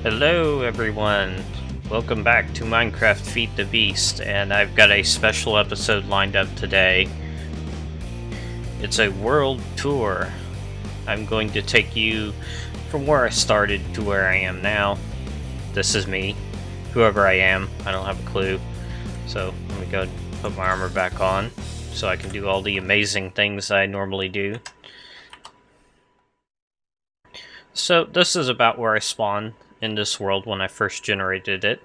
Hello everyone, welcome back to Minecraft Feed the Beast, and I've got a special episode lined up today. It's a world tour. I'm going to take you from where I started to where I am now. This is me, whoever I am, I don't have a clue. So let me go and put my armor back on so I can do all the amazing things I normally do. So this is about where I spawned in this world when I first generated it.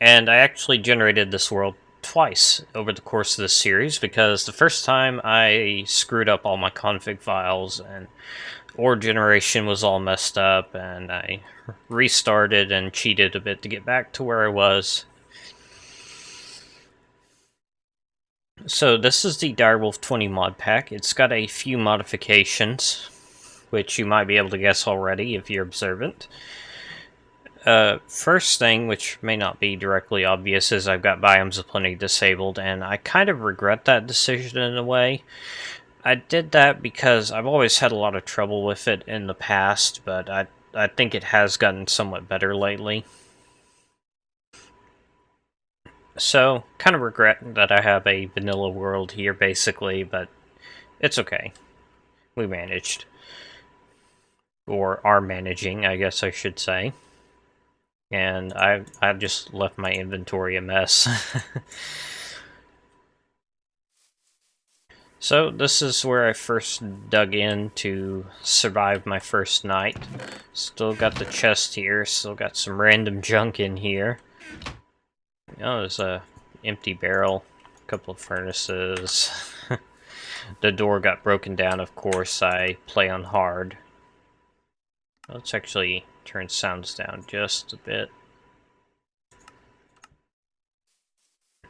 And I actually generated this world twice over the course of this series, because the first time I screwed up all my config files and ore generation was all messed up, and I restarted and cheated a bit to get back to where I was. So this is the Direwolf 20 mod pack. It's got a few modifications, which you might be able to guess already if you're observant. First thing, which may not be directly obvious, is I've got Biomes of Plenty disabled, and I kind of regret that decision in a way. I did that because I've always had a lot of trouble with it in the past, but I think it has gotten somewhat better lately. So, kind of regret that I have a vanilla world here, basically, but it's okay. We managed. Or are managing, I guess I should say. And I've just left my inventory a mess. So this is where I first dug in to survive my first night. Still got the chest here, still got some random junk in here. Oh, there's a empty barrel, a couple of furnaces. The door got broken down, of course. I play on hard. Let's actually turn sounds down just a bit.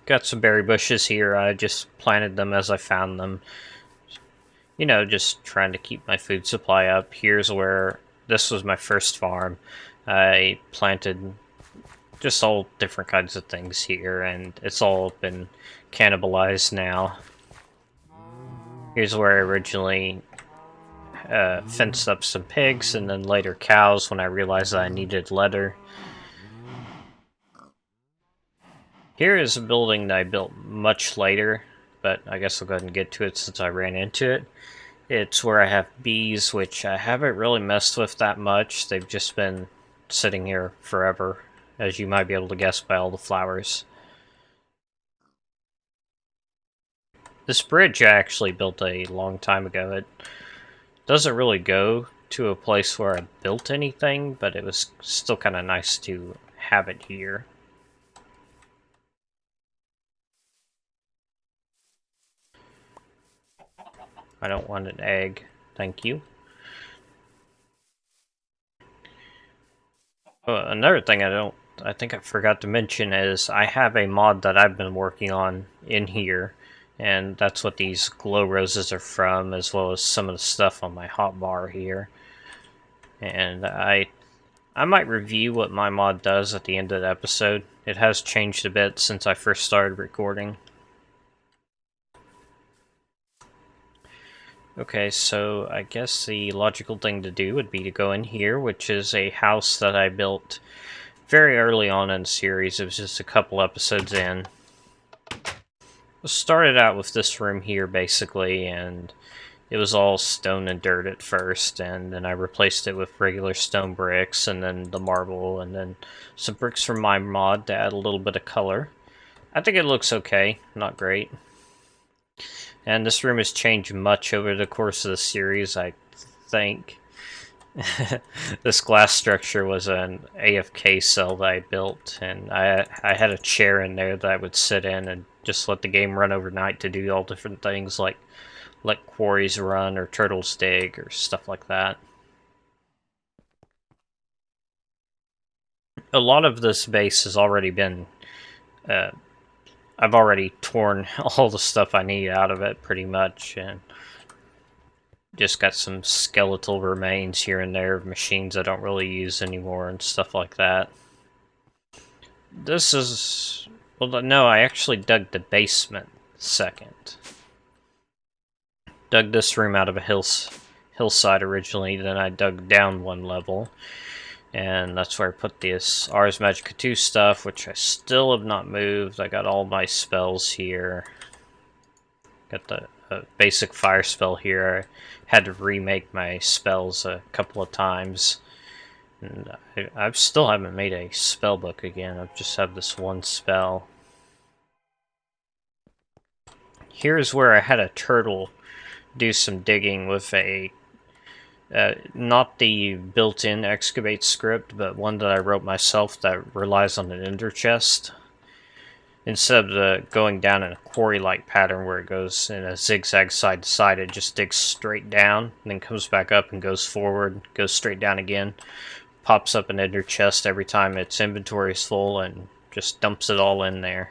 Got some berry bushes here. I just planted them as I found them. You know, just trying to keep my food supply up. Here's where this was my first farm. I planted just all different kinds of things here, and it's all been cannibalized now. Here's where I originally fenced up some pigs, and then later cows when I realized that I needed leather. Here is a building that I built much later, but I guess I'll go ahead and get to it since I ran into it. It's where I have bees, which I haven't really messed with that much. They've just been sitting here forever, as you might be able to guess by all the flowers. This bridge I actually built a long time ago. It doesn't really go to a place where I built anything, but it was still kind of nice to have it here. I don't want an egg, thank you. Another thing I think I forgot to mention is I have a mod that I've been working on in here, and that's what these glow roses are from, as well as some of the stuff on my hotbar here. And I might review what my mod does at the end of the episode. It has changed a bit since I first started recording. Okay, so I guess the logical thing to do would be to go in here, which is a house that I built very early on in the series. It was just a couple episodes in. I started out with this room here, basically, and it was all stone and dirt at first, and then I replaced it with regular stone bricks, and then the marble, and then some bricks from my mod to add a little bit of color. I think it looks okay, not great. And this room has changed much over the course of the series, I think. This glass structure was an AFK cell that I built, and I had a chair in there that I would sit in and just let the game run overnight to do all different things, like let quarries run or turtles dig or stuff like that. A lot of this base has already been I've already torn all the stuff I need out of it, pretty much, and just got some skeletal remains here and there of machines I don't really use anymore and stuff like that. This is... well, no, I actually dug the basement second. Dug this room out of a hillside originally, then I dug down one level. And that's where I put this Ars Magica 2 stuff, which I still have not moved. I got all my spells here. Got the basic fire spell here. I had to remake my spells a couple of times. And I still haven't made a spell book again. I just have this one spell. Here's where I had a turtle do some digging with a not the built-in excavate script, but one that I wrote myself that relies on an ender chest. Instead of going down in a quarry-like pattern where it goes in a zigzag side to side, it just digs straight down, and then comes back up and goes forward, goes straight down again, pops up an ender chest every time its inventory is full, and just dumps it all in there.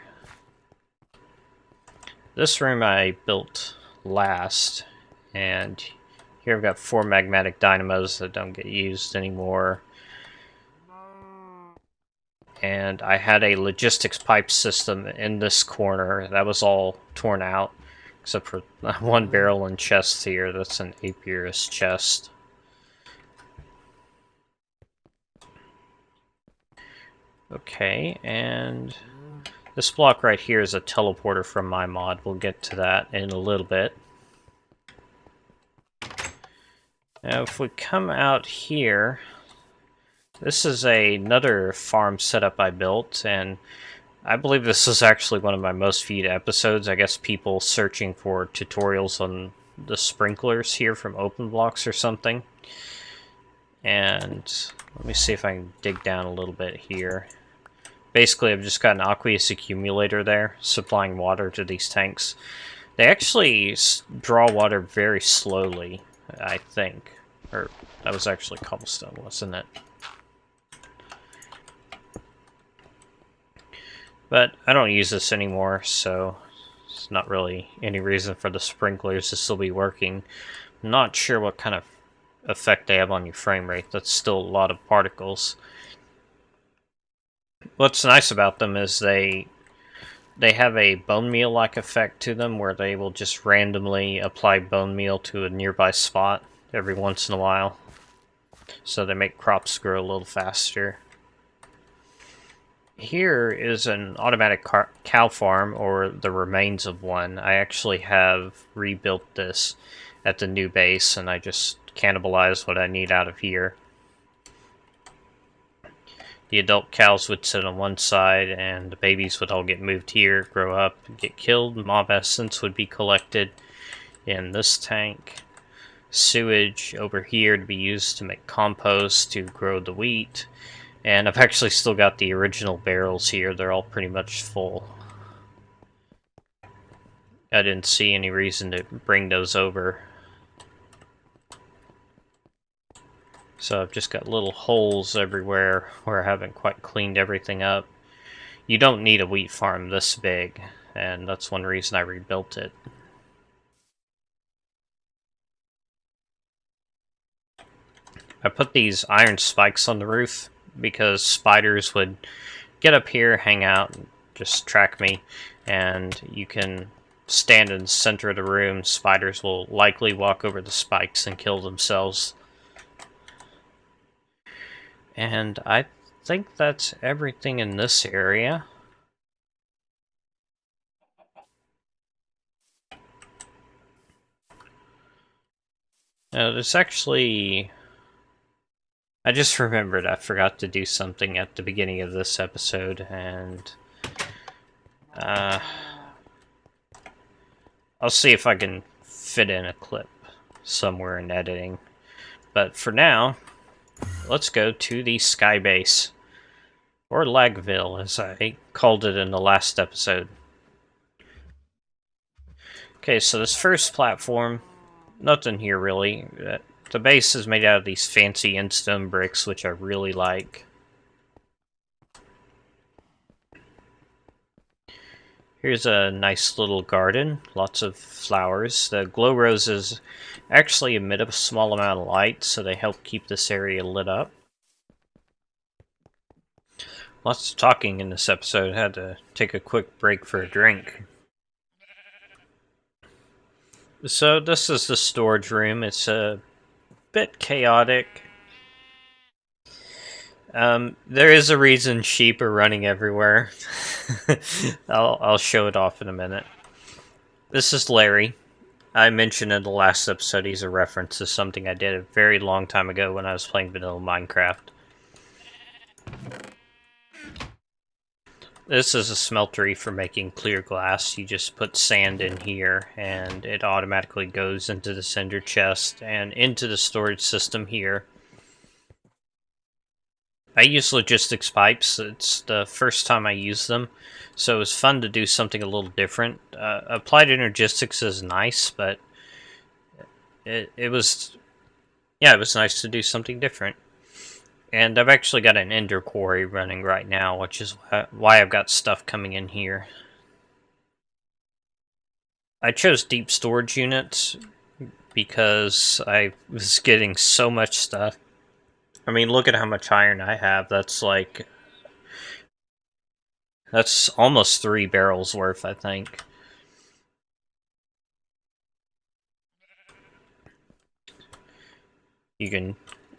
This room I built last, and here I've got 4 magmatic dynamos that don't get used anymore. And I had a logistics pipe system in this corner. That was all torn out, except for one barrel and chest here. That's an Apiarist chest. Okay, and this block right here is a teleporter from my mod. We'll get to that in a little bit. Now, if we come out here, this is another farm setup I built, and I believe this is actually one of my most viewed episodes. I guess people searching for tutorials on the sprinklers here from OpenBlocks or something. And let me see if I can dig down a little bit here. Basically, I've just got an aqueous accumulator there, supplying water to these tanks. They actually draw water very slowly, I think. Or, that was actually cobblestone, wasn't it? But I don't use this anymore, so it's not really any reason for the sprinklers to still be working. I'm not sure what kind of effect they have on your frame rate. That's still a lot of particles. What's nice about them is they have a bone meal-like effect to them, where they will just randomly apply bone meal to a nearby spot every once in a while. So they make crops grow a little faster. Here is an automatic cow farm, or the remains of one. I actually have rebuilt this at the new base, and I just cannibalized what I need out of here. The adult cows would sit on one side, and the babies would all get moved here, grow up, get killed. Mob essence would be collected in this tank. Sewage over here to be used to make compost to grow the wheat. And I've actually still got the original barrels here. They're all pretty much full. I didn't see any reason to bring those over. So I've just got little holes everywhere where I haven't quite cleaned everything up. You don't need a wheat farm this big, and that's one reason I rebuilt it. I put these iron spikes on the roof because spiders would get up here, hang out, and just track me, and you can stand in the center of the room. Spiders will likely walk over the spikes and kill themselves. And I think that's everything in this area. Now, there's actually... I just remembered I forgot to do something at the beginning of this episode, and... I'll see if I can fit in a clip somewhere in editing. But for now, let's go to the Sky Base, or Lagville, as I called it in the last episode. Okay, so this first platform, nothing here really. The base is made out of these fancy endstone bricks, which I really like. Here's a nice little garden, lots of flowers. The glow roses actually emit a small amount of light, so they help keep this area lit up. Lots of talking in this episode. Had to take a quick break for a drink. So this is the storage room. It's a bit chaotic. There is a reason sheep are running everywhere. I'll show it off in a minute. This is Larry. I mentioned in the last episode he's a reference to something I did a very long time ago when I was playing vanilla Minecraft. This is a smeltery for making clear glass. You just put sand in here and it automatically goes into the cinder chest and into the storage system here. I use logistics pipes. It's the first time I use them, so it was fun to do something a little different. Applied Energistics is nice, but it was nice to do something different. And I've actually got an ender quarry running right now, which is why I've got stuff coming in here. I chose deep storage units because I was getting so much stuff. I mean, look at how much iron I have. That's almost 3 barrels worth, I think. You can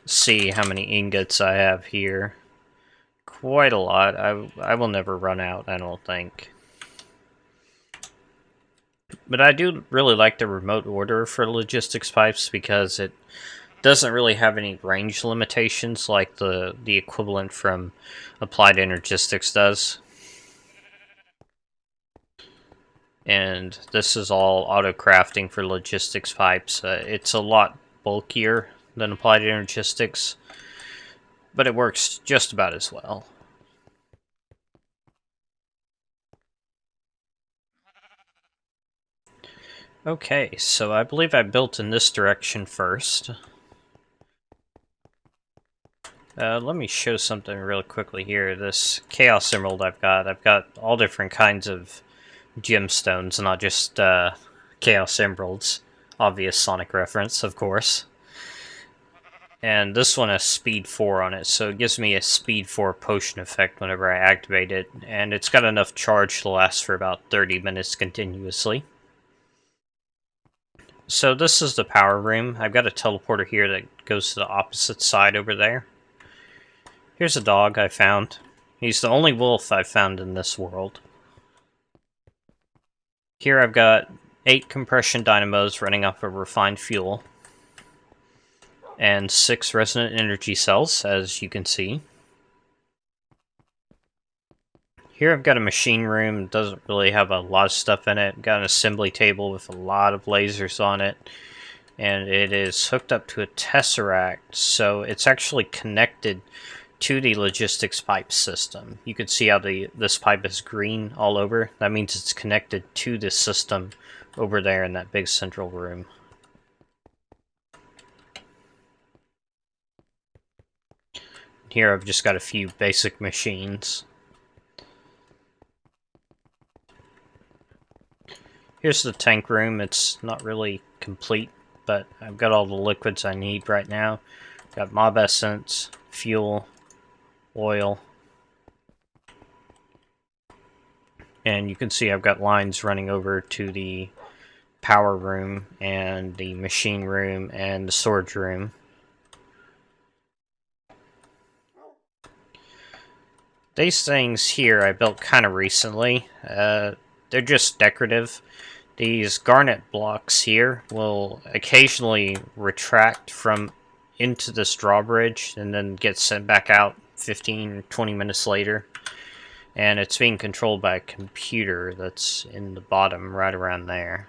see how many ingots I have here. Quite a lot. I will never run out, I don't think. But I do really like the remote order for logistics pipes because it doesn't really have any range limitations like the equivalent from Applied Energistics does. And this is all auto crafting for logistics pipes. It's a lot bulkier than Applied Energistics, but it works just about as well. Okay, so I believe I built in this direction first. Let me show something real quickly here. This Chaos Emerald I've got all different kinds of gemstones, not just Chaos Emeralds. Obvious Sonic reference, of course. And this one has speed 4 on it, so it gives me a speed 4 potion effect whenever I activate it, and it's got enough charge to last for about 30 minutes continuously. So this is the power room. I've got a teleporter here that goes to the opposite side over there. Here's a dog I found. He's the only wolf I've found in this world. Here I've got 8 compression dynamos running off of refined fuel. And 6 resonant energy cells, as you can see. Here I've got a machine room. It doesn't really have a lot of stuff in it. Got an assembly table with a lot of lasers on it. And it is hooked up to a tesseract, so it's actually connected to the logistics pipe system. You can see how this pipe is green all over. That means it's connected to this system over there in that big central room. Here I've just got a few basic machines. Here's the tank room. It's not really complete, but I've got all the liquids I need right now. Got mob essence, fuel, oil. And you can see I've got lines running over to the power room and the machine room and the storage room. These things here I built kind of recently. They're just decorative. These garnet blocks here will occasionally retract from into this drawbridge and then get sent back out 15 or 20 minutes later. And it's being controlled by a computer that's in the bottom right around there.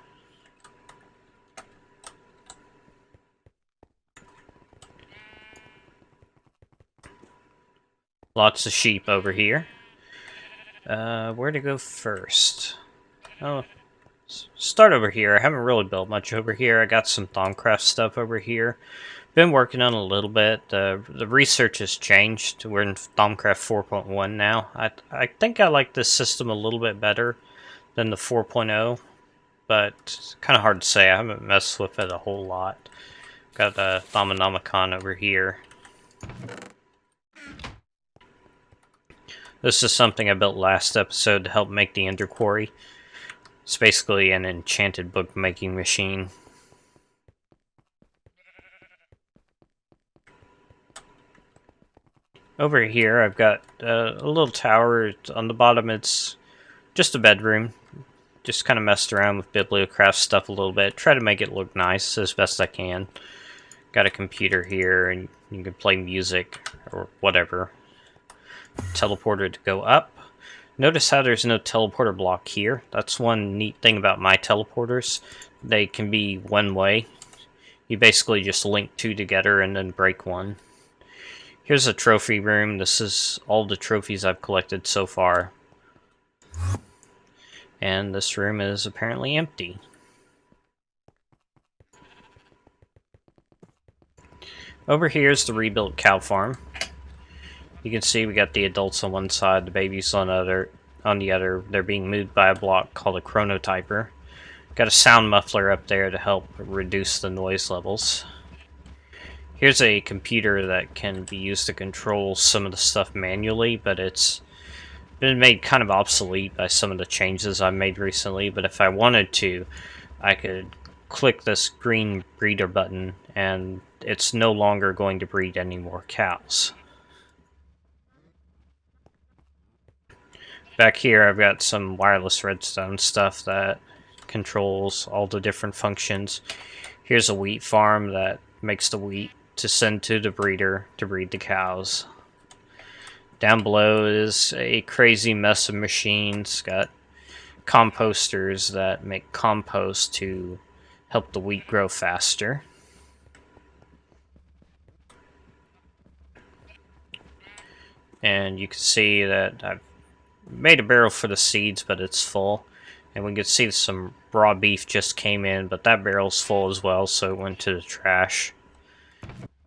Lots of sheep over here. Where to go first? Oh, start over here. I haven't really built much over here. I got some Thaumcraft stuff over here. Been working on a little bit. The research has changed. We're in Thaumcraft 4.1 now. I think I like this system a little bit better than the 4.0, but it's kind of hard to say. I haven't messed with it a whole lot. Got a Thaumonomicon over here. This is something I built last episode to help make the Ender Quarry. It's basically an enchanted bookmaking machine. Over here, I've got a little tower. On the bottom, it's just a bedroom. Just kind of messed around with bibliocraft stuff a little bit. Try to make it look nice as best I can. Got a computer here, and you can play music or whatever. Teleporter to go up. Notice how there's no teleporter block here. That's one neat thing about my teleporters. They can be one way. You basically just link two together and then break one. Here's a trophy room. This is all the trophies I've collected so far. And this room is apparently empty. Over here is the rebuilt cow farm. You can see we got the adults on one side, the babies on the other. They're being moved by a block called a chronotyper. Got a sound muffler up there to help reduce the noise levels. Here's a computer that can be used to control some of the stuff manually, but it's been made kind of obsolete by some of the changes I've made recently. But if I wanted to, I could click this green breeder button and it's no longer going to breed any more cows. Back here I've got some wireless redstone stuff that controls all the different functions. Here's a wheat farm that makes the wheat to send to the breeder to breed the cows. Down below is a crazy mess of machines. Got composters that make compost to help the wheat grow faster. And you can see that I've made a barrel for the seeds, but it's full. And we can see some raw beef just came in, but that barrel's full as well, so it went to the trash.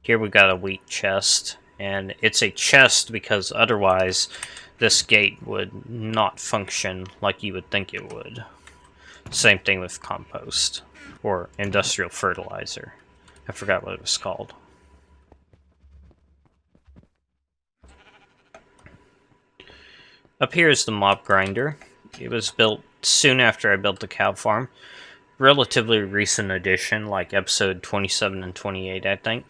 Here we got a wheat chest, and it's a chest because otherwise this gate would not function like you would think it would. Same thing with compost, or industrial fertilizer. I forgot what it was called. Up here is the mob grinder. It was built soon after I built the cow farm. Relatively recent addition, like episode 27 and 28, I think.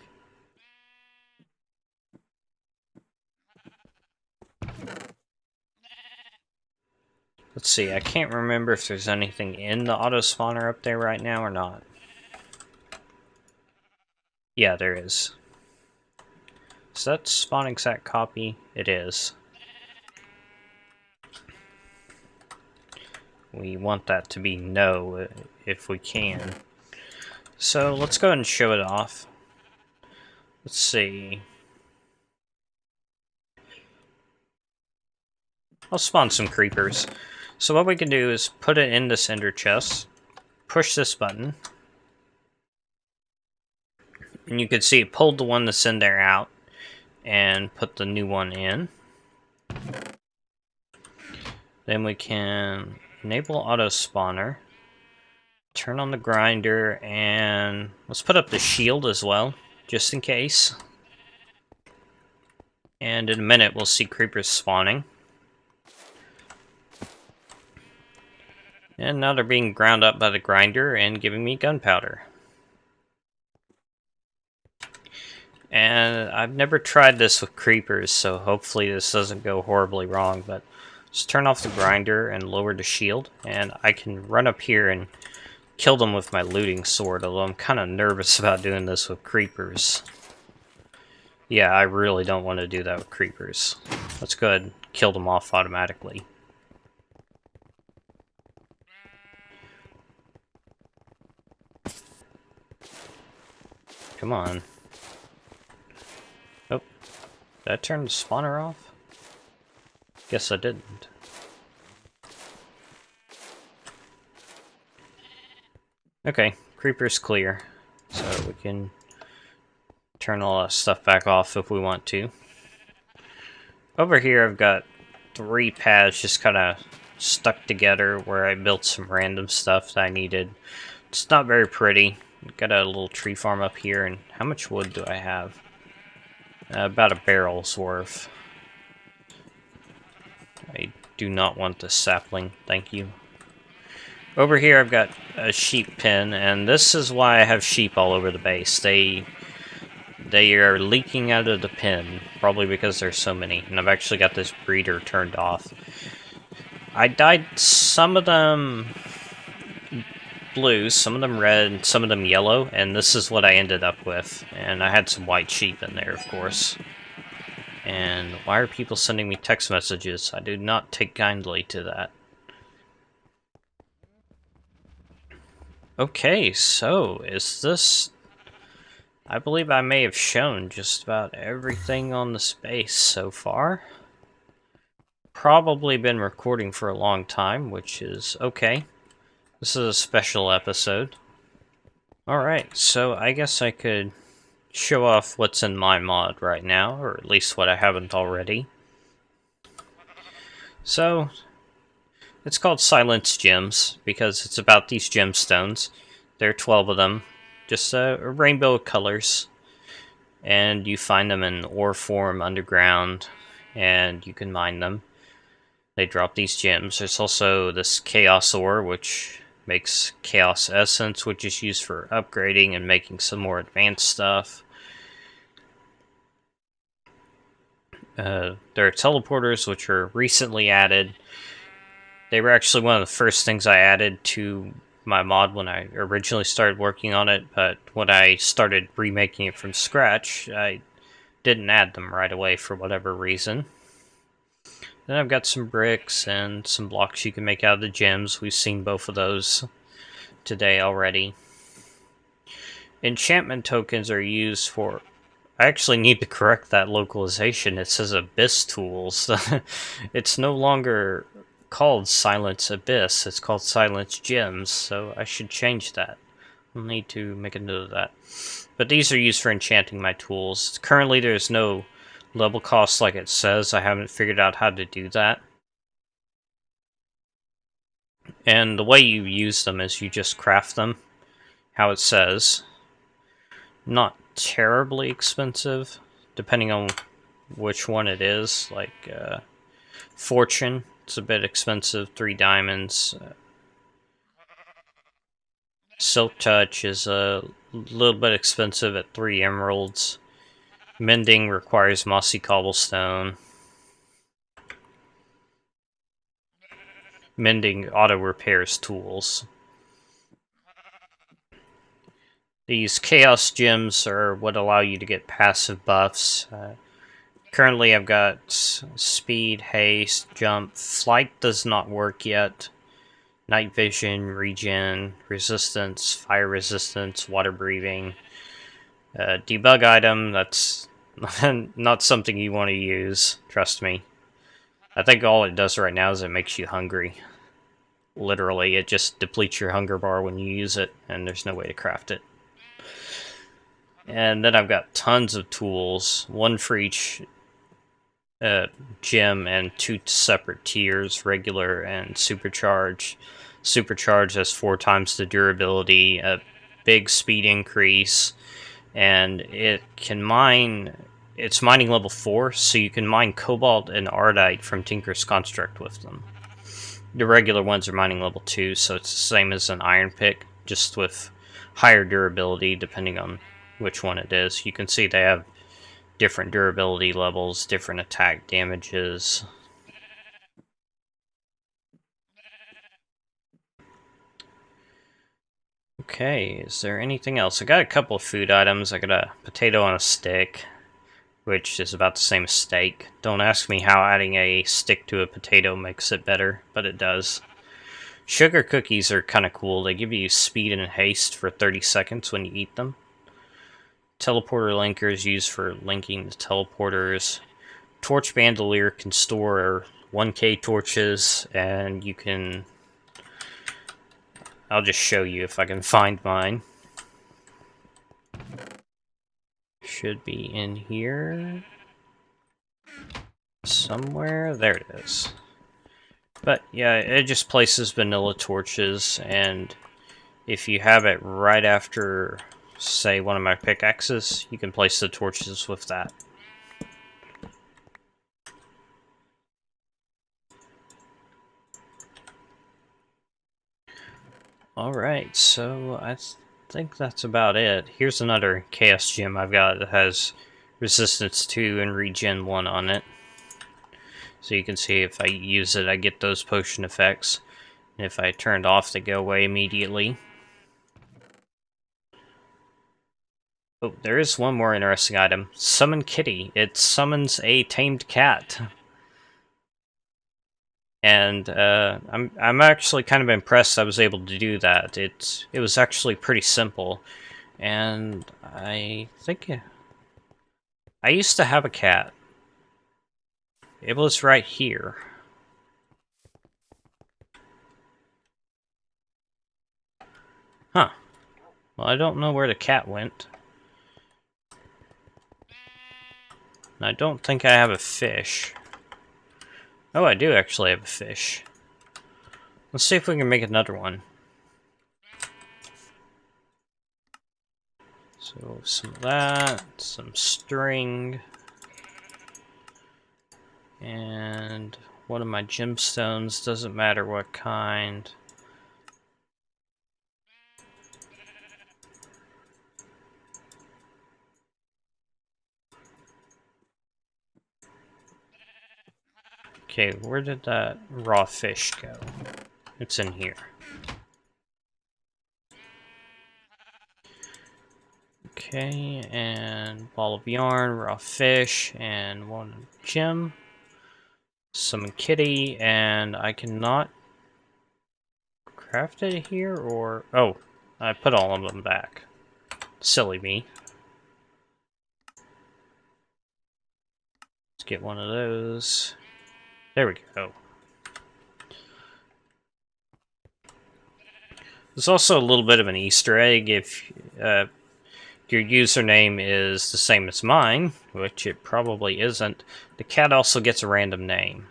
Let's see, I can't remember if there's anything in the auto spawner up there right now or not. Yeah, there is. Is that spawn exact copy? It is. We want that to be no, if we can. So let's go ahead and show it off. Let's see. I'll spawn some creepers. So what we can do is put it in this ender chest, push this button, and you can see it pulled the one that's in there out and put the new one in. Then we can enable auto spawner, turn on the grinder, and let's put up the shield as well, just in case. And in a minute we'll see creepers spawning. And now they're being ground up by the grinder and giving me gunpowder. And I've never tried this with creepers, so hopefully this doesn't go horribly wrong, but let's turn off the grinder and lower the shield, and I can run up here and kill them with my looting sword, although I'm kind of nervous about doing this with creepers. Yeah, I really don't want to do that with creepers. Let's go ahead and kill them off automatically. Come on. Oh, did I turn the spawner off? Guess I didn't. Okay, creeper's clear. So we can turn all that stuff back off if we want to. Over here I've got 3 pads just kind of stuck together where I built some random stuff that I needed. It's not very pretty. Got a little tree farm up here, and how much wood do I have? About a barrel's worth. I do not want the sapling, thank you. Over here I've got a sheep pen, and this is why I have sheep all over the base. They they are leaking out of the pen, probably because there's so many, and I've actually got this breeder turned off. I dyed some of them blue, some of them red, some of them yellow, and this is what I ended up with. And I had some white sheep in there, of course. And why are people sending me text messages? I do not take kindly to that. Okay, so is this... I believe I may have shown just about everything on the space so far. Probably been recording for a long time, which is okay. This is a special episode. Alright, so I guess I could show off what's in my mod right now, or at least what I haven't already. So, it's called Silence Gems, because it's about these gemstones. There are 12 of them, just a rainbow of colors. And you find them in ore form underground, and you can mine them. They drop these gems. There's also this Chaos Ore, which makes Chaos Essence, which is used for upgrading and making some more advanced stuff. There are teleporters, which are recently added. They were actually one of the first things I added to my mod when I originally started working on it, but when I started remaking it from scratch, I didn't add them right away for whatever reason. Then I've got some bricks and some blocks you can make out of the gems. We've seen both of those today already. Enchantment tokens are used for... I actually need to correct that localization. It says Abyss Tools. It's no longer called Silence Abyss. It's called Silence Gems, so I should change that. I'll need to make a note of that. But these are used for enchanting my tools. Currently there's no level cost like it says. I haven't figured out how to do that. And the way you use them is you just craft them, how it says. Not terribly expensive, depending on which one it is. Like Fortune, it's a bit expensive, 3 diamonds. Silk Touch is a little bit expensive at 3 emeralds. Mending requires mossy cobblestone. Mending auto repairs tools. These Chaos Gems are what allow you to get passive buffs. Currently I've got Speed, Haste, Jump. Flight does not work yet. Night Vision, Regen, Resistance, Fire Resistance, Water Breathing. Debug item, that's not something you want to use, trust me. I think all it does right now is it makes you hungry. Literally, it just depletes your hunger bar when you use it, and there's no way to craft it. And then I've got tons of tools, one for each gem and 2 separate tiers, regular and supercharge. Supercharge has 4 times the durability, a big speed increase, and it can mine... It's mining level 4, so you can mine cobalt and ardite from Tinker's Construct with them. The regular ones are mining level 2, so it's the same as an iron pick, just with higher durability depending on which one it is. You can see they have different durability levels, different attack damages. Okay, is there anything else? I got a couple of food items. I got a potato on a stick, which is about the same as steak. Don't ask me how adding a stick to a potato makes it better, but it does. Sugar cookies are kind of cool. They give you speed and haste for 30 seconds when you eat them. Teleporter linkers used for linking the teleporters. Torch bandolier can store 1k torches, and you can... I'll just show you if I can find mine. Should be in here somewhere. There it is. But yeah, it just places vanilla torches, and if you have it right after, say, one of my pickaxes, you can place the torches with that. Alright, so think that's about it. Here's another Chaos Gem I've got that has Resistance 2 and Regen 1 on it. So you can see if I use it, I get those potion effects. And if I turn it off, they go away immediately. Oh, there is one more interesting item. Summon Kitty. It summons a tamed cat. And I'm actually kind of impressed I was able to do that. It was actually pretty simple. And I think I used to have a cat. It was right here. Huh. Well, I don't know where the cat went. And I don't think I have a fish. Oh, I do actually have a fish. Let's see if we can make another one. So, some of that, some string, and one of my gemstones, doesn't matter what kind. Okay, where did that raw fish go? It's in here. Okay, and ball of yarn, raw fish, and one gem. Summon kitty, and I cannot craft it here, or... Oh, I put all of them back. Silly me. Let's get one of those. There we go. There's also a little bit of an Easter egg if your username is the same as mine, which it probably isn't. The cat also gets a random name.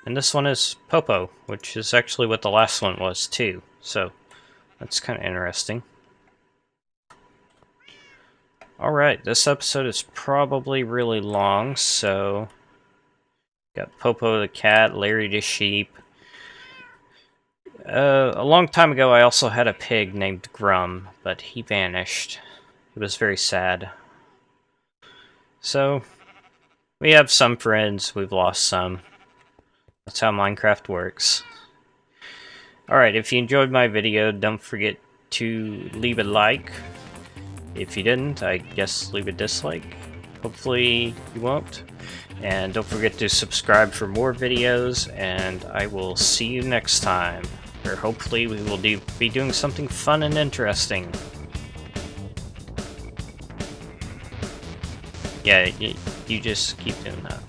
And this one is Popo, which is actually what the last one was too. So that's kind of interesting. Alright, this episode is probably really long, so... Got Popo the cat, Larry the sheep. A long time ago I also had a pig named Grum, but he vanished. It was very sad. So, we have some friends, we've lost some. That's how Minecraft works. Alright, if you enjoyed my video, don't forget to leave a like. If you didn't, I guess leave a dislike. Hopefully you won't. And don't forget to subscribe for more videos, and I will see you next time. Or hopefully we will be doing something fun and interesting. Yeah, you just keep doing that.